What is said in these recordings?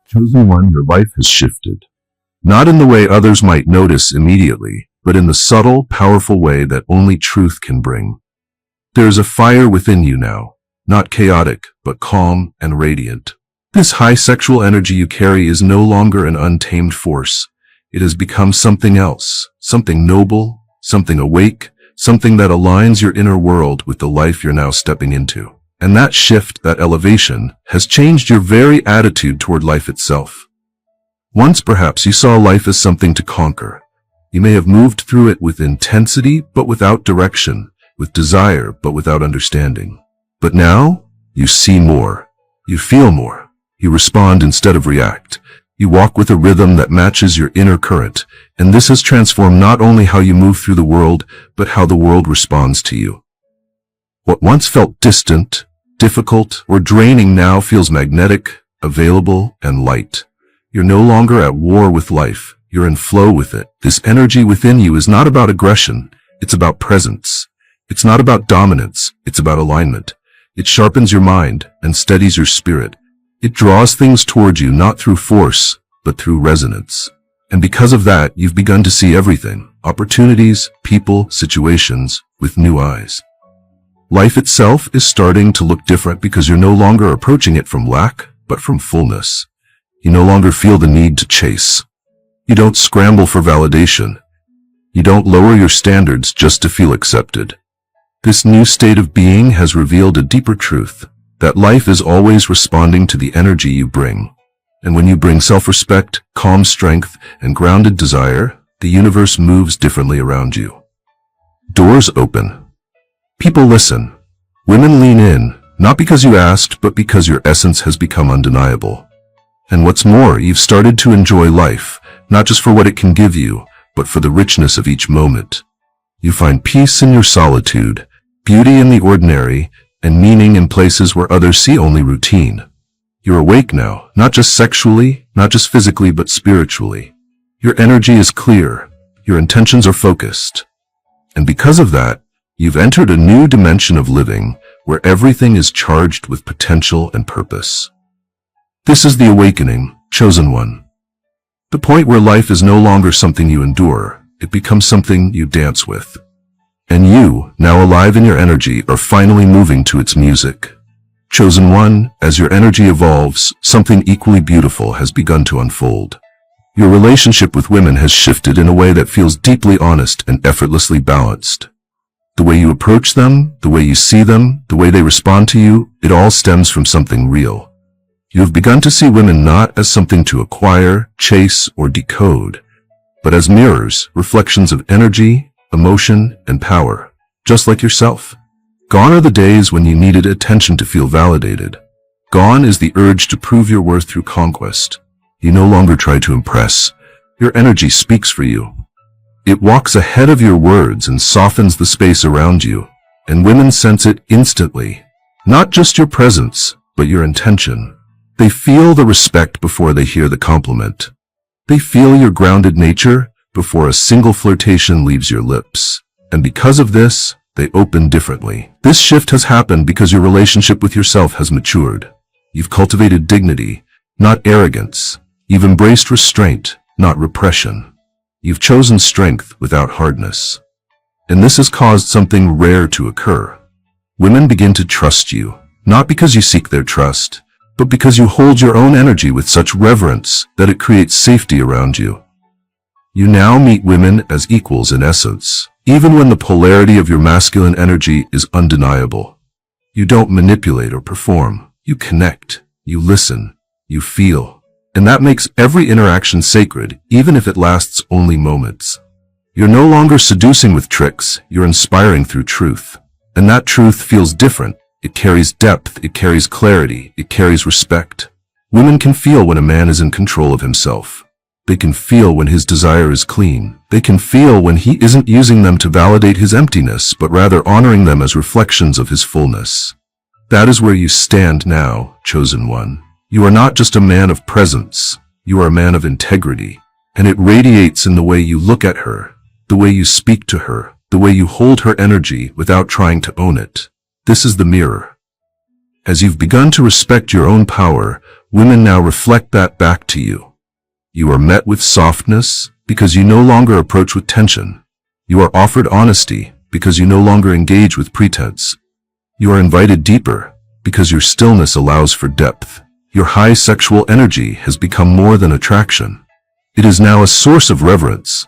Chosen one, your life has shifted. Not in the way others might notice immediately, but in the subtle, powerful way that only truth can bring. There is a fire within you now, not chaotic, but calm and radiant. This high sexual energy you carry is no longer an untamed force. It has become something else, something noble, something awake, something that aligns your inner world with the life you're now stepping into. And that shift, that elevation, has changed your very attitude toward life itself. Once perhaps you saw life as something to conquer. You may have moved through it with intensity, but without direction, with desire, but without understanding. But now, you see more. You feel more. You respond instead of react. You walk with a rhythm that matches your inner current, and this has transformed not only how you move through the world, but how the world responds to you. What once felt distant, difficult, or draining now feels magnetic, available, and light. You're no longer at war with life. You're in flow with it. This energy within you is not about aggression. It's about presence. It's not about dominance. It's about alignment. It sharpens your mind and steadies your spirit. It draws things toward you not through force, but through resonance. And because of that, you've begun to see everything, opportunities, people, situations, with new eyes. Life itself is starting to look different because you're no longer approaching it from lack, but from fullness. You no longer feel the need to chase. You don't scramble for validation. You don't lower your standards just to feel accepted. This new state of being has revealed a deeper truth, that life is always responding to the energy you bring. And when you bring self-respect, calm strength, and grounded desire, the universe moves differently around you. Doors open. People listen. Women lean in, not because you asked, but because your essence has become undeniable. And what's more, you've started to enjoy life, not just for what it can give you, but for the richness of each moment. You find peace in your solitude, beauty in the ordinary, and meaning in places where others see only routine. You're awake now, not just sexually, not just physically, but spiritually. Your energy is clear. Your intentions are focused. And because of that, you've entered a new dimension of living where everything is charged with potential and purpose. This is the awakening, chosen one. The point where life is no longer something you endure, it becomes something you dance with. And you, now alive in your energy, are finally moving to its music. Chosen one, as your energy evolves, something equally beautiful has begun to unfold. Your relationship with women has shifted in a way that feels deeply honest and effortlessly balanced. The way you approach them, the way you see them, the way they respond to you, it all stems from something real. You have begun to see women not as something to acquire, chase, or decode, but as mirrors, reflections of energy, emotion, and power, just like yourself. Gone are the days when you needed attention to feel validated. Gone is the urge to prove your worth through conquest. You no longer try to impress. Your energy speaks for you. It walks ahead of your words and softens the space around you, and women sense it instantly. Not just your presence, but your intention. They feel the respect before they hear the compliment. They feel your grounded nature before a single flirtation leaves your lips. And because of this, they open differently. This shift has happened because your relationship with yourself has matured. You've cultivated dignity, not arrogance. You've embraced restraint, not repression. You've chosen strength without hardness. And this has caused something rare to occur. Women begin to trust you, not because you seek their trust, but because you hold your own energy with such reverence that it creates safety around you. You now meet women as equals in essence, even when the polarity of your masculine energy is undeniable. You don't manipulate or perform. You connect, you listen, you feel. And that makes every interaction sacred, even if it lasts only moments. You're no longer seducing with tricks, you're inspiring through truth. And that truth feels different. It carries depth, it carries clarity, it carries respect. Women can feel when a man is in control of himself. They can feel when his desire is clean. They can feel when he isn't using them to validate his emptiness, but rather honoring them as reflections of his fullness. That is where you stand now, chosen one. You are not just a man of presence. You are a man of integrity. And it radiates in the way you look at her, the way you speak to her, the way you hold her energy without trying to own it. This is the mirror. As you've begun to respect your own power, women now reflect that back to you. You are met with softness because you no longer approach with tension. You are offered honesty because you no longer engage with pretense. You are invited deeper because your stillness allows for depth. Your high sexual energy has become more than attraction. It is now a source of reverence.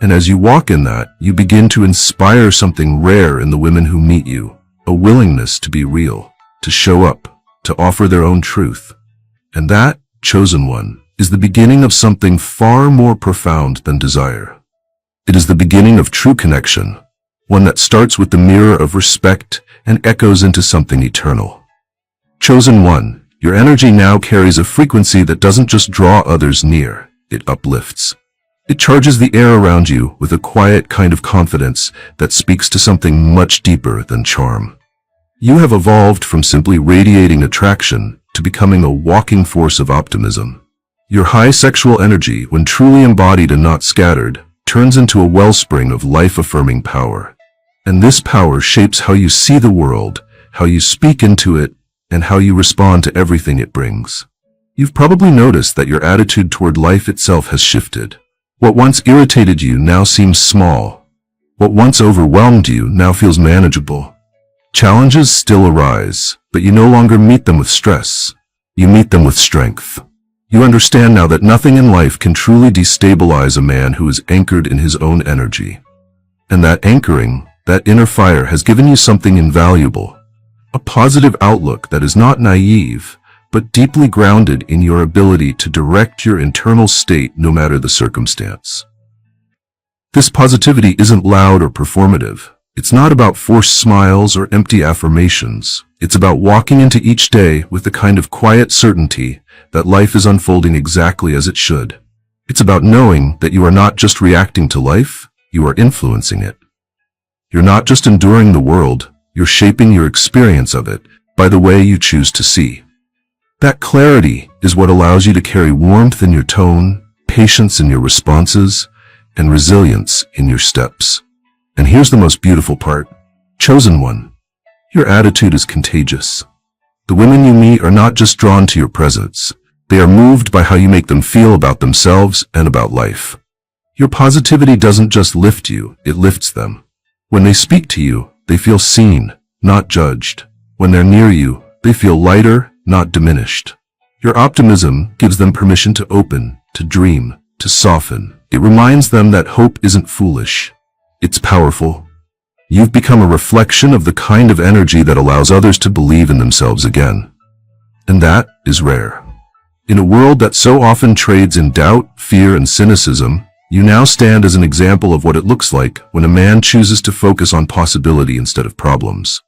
And as you walk in that, you begin to inspire something rare in the women who meet you, a willingness to be real, to show up, to offer their own truth. And that, chosen one, is the beginning of something far more profound than desire. It is the beginning of true connection, one that starts with the mirror of respect and echoes into something eternal. Chosen one, your energy now carries a frequency that doesn't just draw others near, it uplifts. It charges the air around you with a quiet kind of confidence that speaks to something much deeper than charm. You have evolved from simply radiating attraction to becoming a walking force of optimism. Your high sexual energy, when truly embodied and not scattered, turns into a wellspring of life-affirming power. And this power shapes how you see the world, how you speak into it, and how you respond to everything it brings. You've probably noticed that your attitude toward life itself has shifted. What once irritated you now seems small. What once overwhelmed you now feels manageable. Challenges still arise, but you no longer meet them with stress. You meet them with strength. You understand now that nothing in life can truly destabilize a man who is anchored in his own energy. And that anchoring, that inner fire, has given you something invaluable. A positive outlook that is not naive, but deeply grounded in your ability to direct your internal state no matter the circumstance. This positivity isn't loud or performative. It's not about forced smiles or empty affirmations. It's about walking into each day with the kind of quiet certainty that life is unfolding exactly as it should. It's about knowing that you are not just reacting to life, you are influencing it. You're not just enduring the world, you're shaping your experience of it by the way you choose to see. That clarity is what allows you to carry warmth in your tone, patience in your responses, and resilience in your steps. And here's the most beautiful part. Chosen one, your attitude is contagious. The women you meet are not just drawn to your presence. They are moved by how you make them feel about themselves and about life. Your positivity doesn't just lift you, it lifts them. When they speak to you, they feel seen, not judged. When they're near you, they feel lighter, not diminished. Your optimism gives them permission to open, to dream, to soften. It reminds them that hope isn't foolish. It's powerful. You've become a reflection of the kind of energy that allows others to believe in themselves again. And that is rare. In a world that so often trades in doubt, fear, and cynicism, you now stand as an example of what it looks like when a man chooses to focus on possibility instead of problems.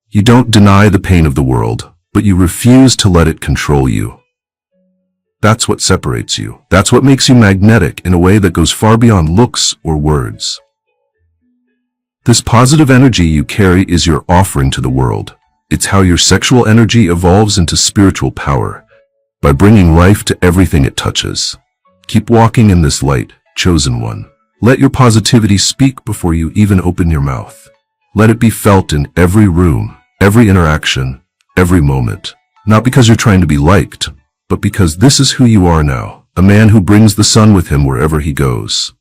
You don't deny the pain of the world, but you refuse to let it control you. That's what separates you. That's what makes you magnetic in a way that goes far beyond looks or words. This positive energy you carry is your offering to the world. It's how your sexual energy evolves into spiritual power, by bringing life to everything it touches. Keep walking in this light, chosen one. Let your positivity speak before you even open your mouth. Let it be felt in every room, every interaction, every moment. Not because you're trying to be liked, but because this is who you are now, a man who brings the sun with him wherever he goes.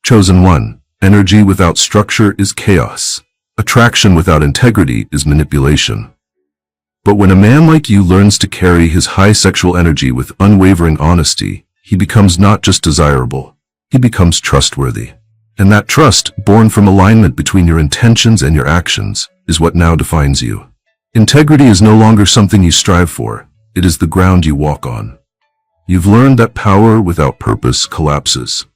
Chosen one, energy without structure is chaos. Attraction without integrity is manipulation. But when a man like you learns to carry his high sexual energy with unwavering honesty, he becomes not just desirable, he becomes trustworthy. And that trust, born from alignment between your intentions and your actions, is what now defines you. Integrity is no longer something you strive for, it is the ground you walk on. You've learned that power without purpose collapses.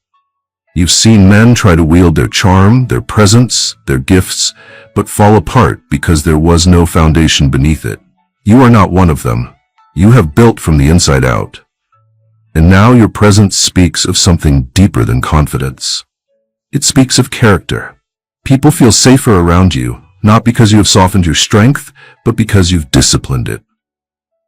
You've seen men try to wield their charm, their presence, their gifts, but fall apart because there was no foundation beneath it. You are not one of them. You have built from the inside out. And now your presence speaks of something deeper than confidence. It speaks of character. People feel safer around you, not because you have softened your strength, but because you've disciplined it.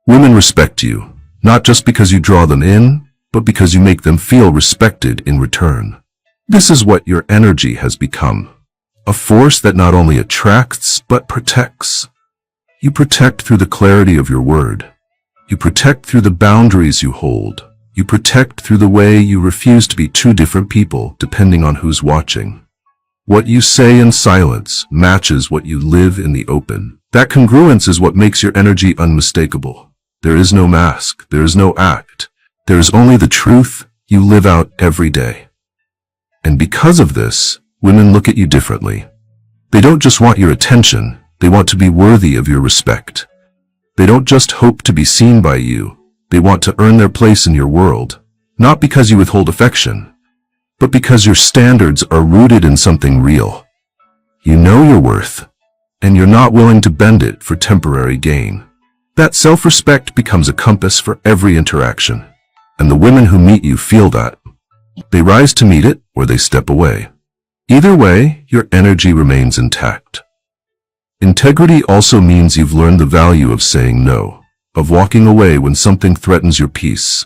Women respect you, not just because you draw them in, but because you make them feel respected in return. This is what your energy has become. A force that not only attracts, but protects. You protect through the clarity of your word. You protect through the boundaries you hold. You protect through the way you refuse to be two different people depending on who's watching. What you say in silence matches what you live in the open. That congruence is what makes your energy unmistakable. There is no mask. There is no act. There is only the truth you live out every day. And because of this, women look at you differently. They don't just want your attention. They want to be worthy of your respect. They don't just hope to be seen by you. They want to earn their place in your world. Not because you withhold affection, but because your standards are rooted in something real. You know your worth, and you're not willing to bend it for temporary gain. That self-respect becomes a compass for every interaction, and the women who meet you feel that. They rise to meet it, or they step away. Either way, your energy remains intact. Integrity also means you've learned the value of saying no, of walking away when something threatens your peace,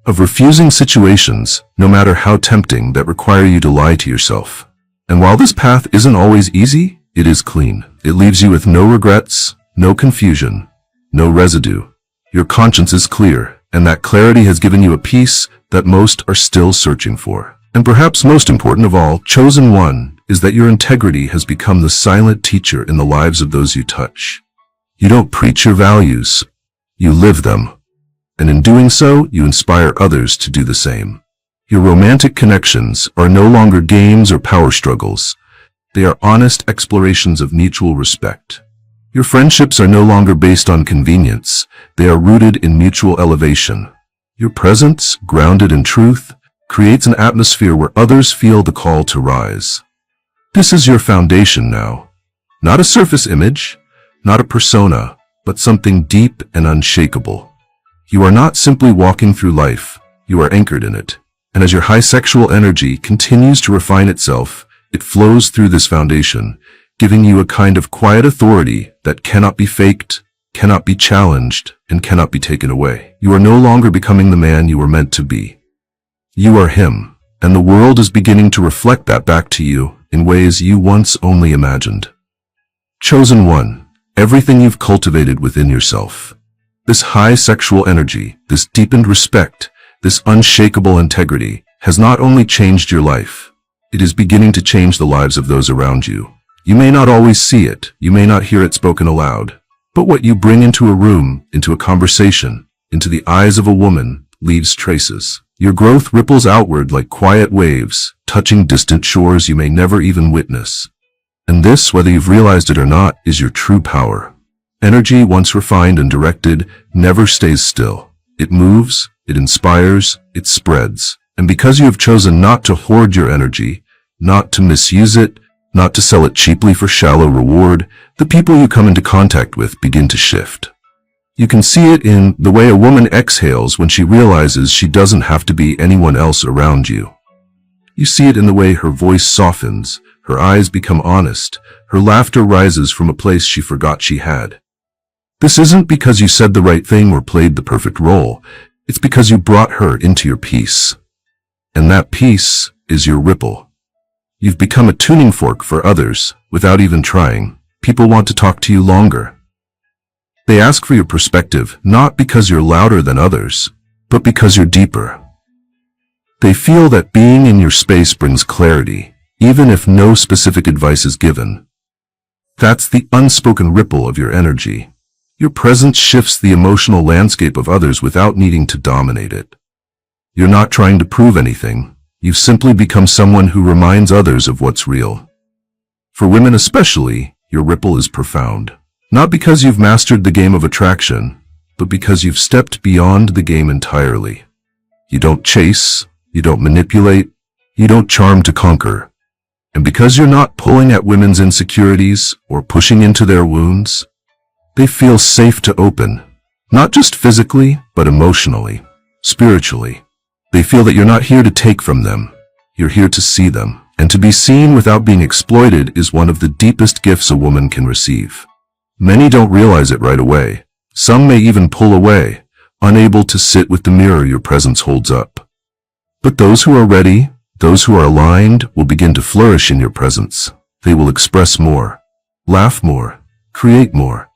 of refusing situations, no matter how tempting, that require you to lie to yourself. And while this path isn't always easy, it is clean. It leaves you with no regrets, no confusion, no residue. Your conscience is clear, and that clarity has given you a peace that most are still searching for. And perhaps most important of all, chosen one, is that your integrity has become the silent teacher in the lives of those you touch. You don't preach your values, you live them. And in doing so, you inspire others to do the same. Your romantic connections are no longer games or power struggles. They are honest explorations of mutual respect. Your friendships are no longer based on convenience. They are rooted in mutual elevation. Your presence, grounded in truth, creates an atmosphere where others feel the call to rise. This is your foundation now. Not a surface image, not a persona, but something deep and unshakable. You are not simply walking through life, you are anchored in it. And as your high sexual energy continues to refine itself, it flows through this foundation, giving you a kind of quiet authority that cannot be faked, cannot be challenged, and cannot be taken away. You are no longer becoming the man you were meant to be. You are him, and the world is beginning to reflect that back to you in ways you once only imagined. Chosen one, everything you've cultivated within yourself, this high sexual energy, this deepened respect, this unshakable integrity, has not only changed your life, it is beginning to change the lives of those around you. You may not always see it, you may not hear it spoken aloud, but what you bring into a room, into a conversation, into the eyes of a woman, leaves traces. Your growth ripples outward like quiet waves, touching distant shores you may never even witness. And this, whether you've realized it or not, is your true power. Energy, once refined and directed, never stays still. It moves, it inspires, it spreads. And because you have chosen not to hoard your energy, not to misuse it, not to sell it cheaply for shallow reward, the people you come into contact with begin to shift. You can see it in the way a woman exhales when she realizes she doesn't have to be anyone else around you. You see it in the way her voice softens, her eyes become honest, her laughter rises from a place she forgot she had. This isn't because you said the right thing or played the perfect role. It's because you brought her into your peace. And that peace is your ripple. You've become a tuning fork for others without even trying. People want to talk to you longer. They ask for your perspective, not because you're louder than others, but because you're deeper. They feel that being in your space brings clarity, even if no specific advice is given. That's the unspoken ripple of your energy. Your presence shifts the emotional landscape of others without needing to dominate it. You're not trying to prove anything. You've simply become someone who reminds others of what's real. For women especially, your ripple is profound. Not because you've mastered the game of attraction, but because you've stepped beyond the game entirely. You don't chase, you don't manipulate, you don't charm to conquer. And because you're not pulling at women's insecurities or pushing into their wounds, they feel safe to open, not just physically, but emotionally, spiritually. They feel that you're not here to take from them, you're here to see them. And to be seen without being exploited is one of the deepest gifts a woman can receive. Many don't realize it right away. Some may even pull away, unable to sit with the mirror your presence holds up. But those who are ready, those who are aligned, will begin to flourish in your presence. They will express more, laugh more, create more.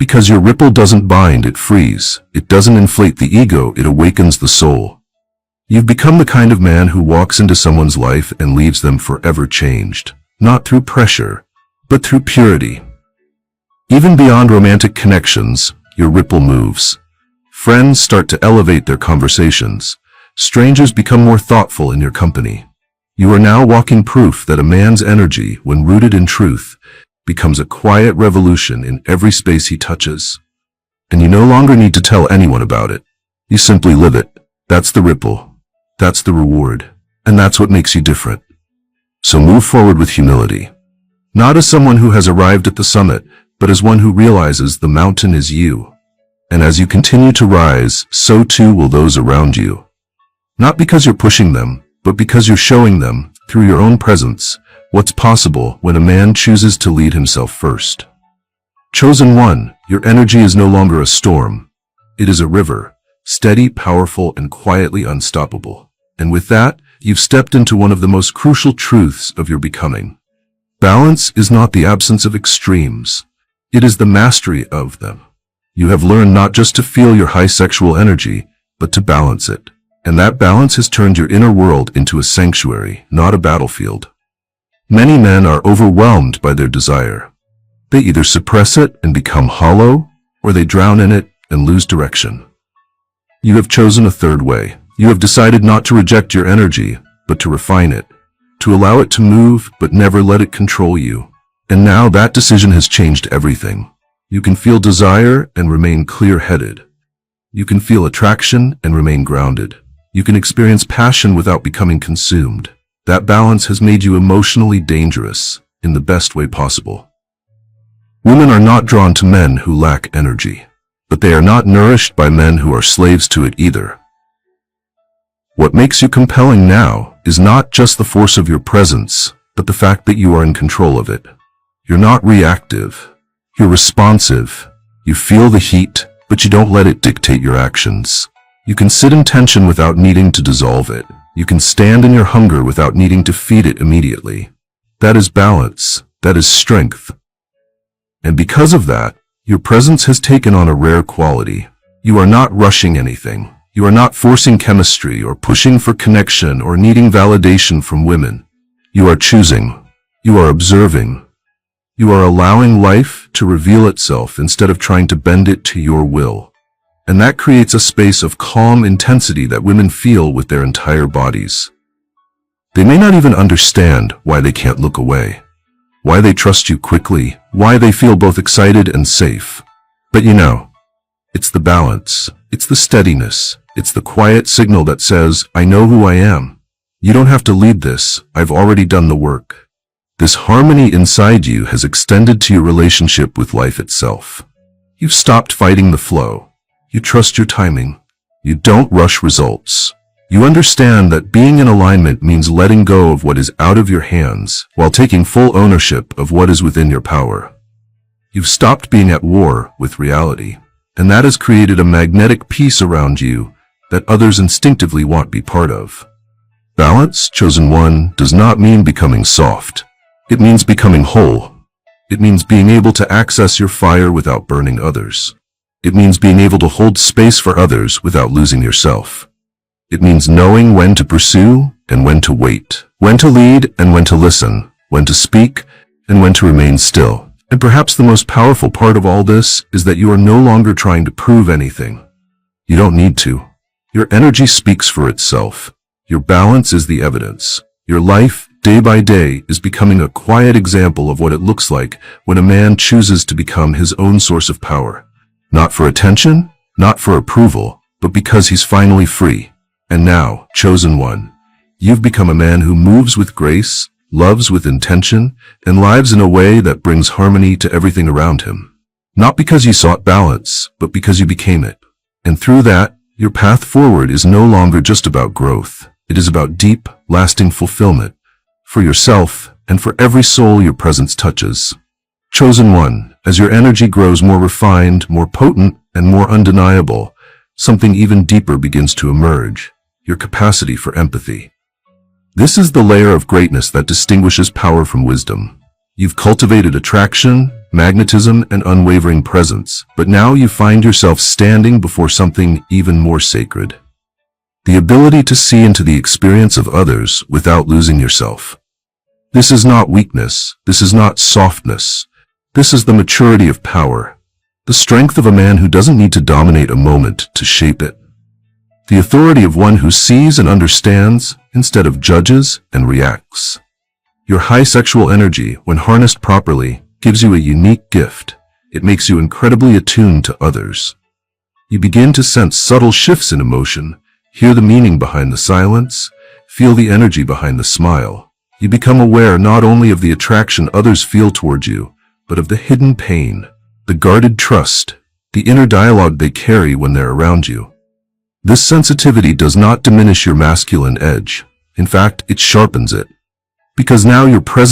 Because your ripple doesn't bind, it frees. It doesn't inflate the ego, it awakens the soul. You've become the kind of man who walks into someone's life and leaves them forever changed. Not through pressure, but through purity. Even beyond romantic connections, your ripple moves. Friends start to elevate their conversations. Strangers become more thoughtful in your company. You are now walking proof that a man's energy, when rooted in truth, becomes a quiet revolution in every space he touches. And you no longer need to tell anyone about it. You simply live it. That's the ripple. That's the reward. And that's what makes you different. So move forward with humility. Not as someone who has arrived at the summit, but as one who realizes the mountain is you. And as you continue to rise, so too will those around you. Not because you're pushing them, but because you're showing them, through your own presence, what's possible when a man chooses to lead himself first. Chosen one, your energy is no longer a storm. It is a river, steady, powerful, and quietly unstoppable. And with that, you've stepped into one of the most crucial truths of your becoming. Balance is not the absence of extremes. It is the mastery of them. You have learned not just to feel your high sexual energy, but to balance it. And that balance has turned your inner world into a sanctuary, not a battlefield. Many men are overwhelmed by their desire. They either suppress it and become hollow, or they drown in it and lose direction. You have chosen a third way. You have decided not to reject your energy, but to refine it, to allow it to move, but never let it control you. And now that decision has changed everything. You can feel desire and remain clear-headed. You can feel attraction and remain grounded. You can experience passion without becoming consumed. That balance has made you emotionally dangerous in the best way possible. Women are not drawn to men who lack energy, but they are not nourished by men who are slaves to it either. What makes you compelling now is not just the force of your presence, but the fact that you are in control of it. You're not reactive. You're responsive. You feel the heat, but you don't let it dictate your actions. You can sit in tension without needing to dissolve it. You can stand in your hunger without needing to feed it immediately. That is balance. That is strength. And because of that, your presence has taken on a rare quality. You are not rushing anything. You are not forcing chemistry or pushing for connection or needing validation from women. You are choosing. You are observing. You are allowing life to reveal itself instead of trying to bend it to your will. And that creates a space of calm intensity that women feel with their entire bodies. They may not even understand why they can't look away, why they trust you quickly, why they feel both excited and safe. But you know, it's the balance, it's the steadiness, it's the quiet signal that says, I know who I am. You don't have to lead this, I've already done the work. This harmony inside you has extended to your relationship with life itself. You've stopped fighting the flow. You trust your timing. You don't rush results. You understand that being in alignment means letting go of what is out of your hands while taking full ownership of what is within your power. You've stopped being at war with reality, and that has created a magnetic peace around you that others instinctively want to be part of. Balance, chosen one, does not mean becoming soft. It means becoming whole. It means being able to access your fire without burning others. It means being able to hold space for others without losing yourself. It means knowing when to pursue and when to wait, when to lead and when to listen, when to speak and when to remain still. And perhaps the most powerful part of all this is that you are no longer trying to prove anything. You don't need to. Your energy speaks for itself. Your balance is the evidence. Your life, day by day, is becoming a quiet example of what it looks like when a man chooses to become his own source of power. Not for attention, not for approval, but because he's finally free. And now, chosen one, you've become a man who moves with grace, loves with intention, and lives in a way that brings harmony to everything around him. Not because you sought balance, but because you became it. And through that, your path forward is no longer just about growth. It is about deep, lasting fulfillment for yourself and for every soul your presence touches. Chosen one, as your energy grows more refined, more potent, and more undeniable, something even deeper begins to emerge, your capacity for empathy. This is the layer of greatness that distinguishes power from wisdom. You've cultivated attraction, magnetism, and unwavering presence, but now you find yourself standing before something even more sacred. The ability to see into the experience of others without losing yourself. This is not weakness. This is not softness. This is the maturity of power. The strength of a man who doesn't need to dominate a moment to shape it. The authority of one who sees and understands instead of judges and reacts. Your high sexual energy, when harnessed properly, gives you a unique gift. It makes you incredibly attuned to others. You begin to sense subtle shifts in emotion, hear the meaning behind the silence, feel the energy behind the smile. You become aware not only of the attraction others feel toward you, but of the hidden pain, the guarded trust, the inner dialogue they carry when they're around you. This sensitivity does not diminish your masculine edge. In fact, it sharpens it. Because now your presence